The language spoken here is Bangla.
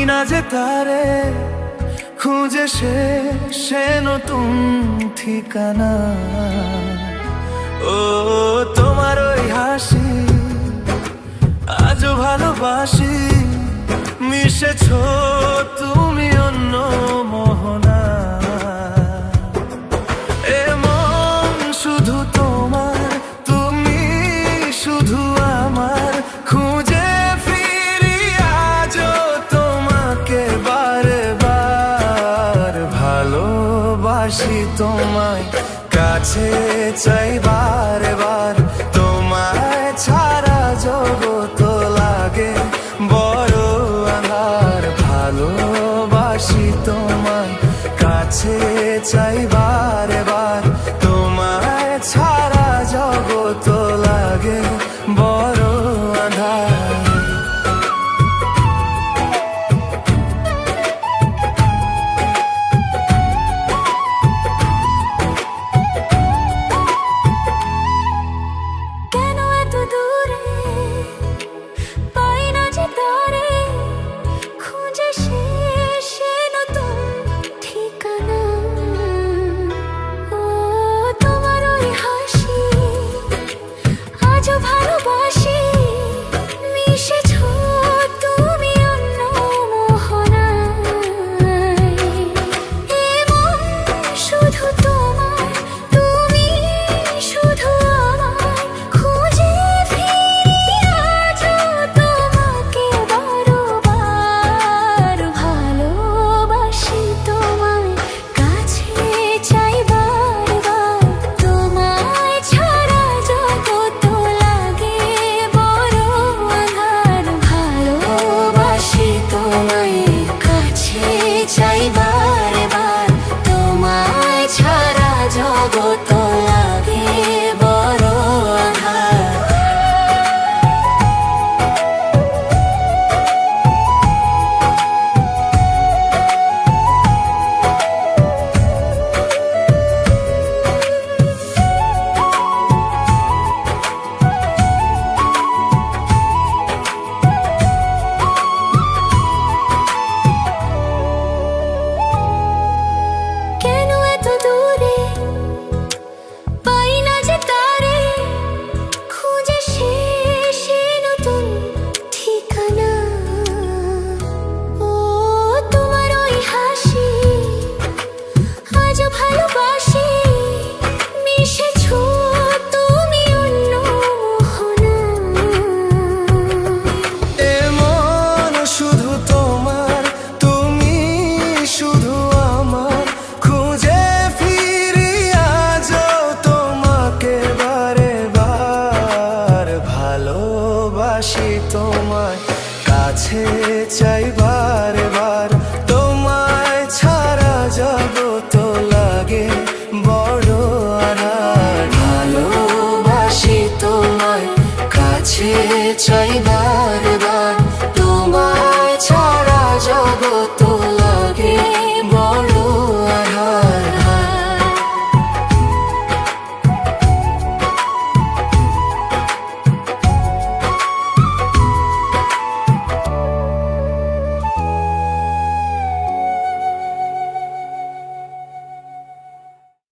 না যে তারে খুঁজে সে নতুন ঠিকানা। ও তোমার ওই হাসি আজও ভালোবাসি, মিশেছ তুমি অন্য মোহনা। এ মন শুধু তোমার, তুমি শুধু আমার, খুঁজে ফিরি আজও তোমাকে বারে বার। ভালোবাসি তোমায়, কাছে চাই বারে বার, তোমায় ছাড়া জগৎ লাগে বড় আঁধার। ভালোবাসি তোমায়, কাছে চাই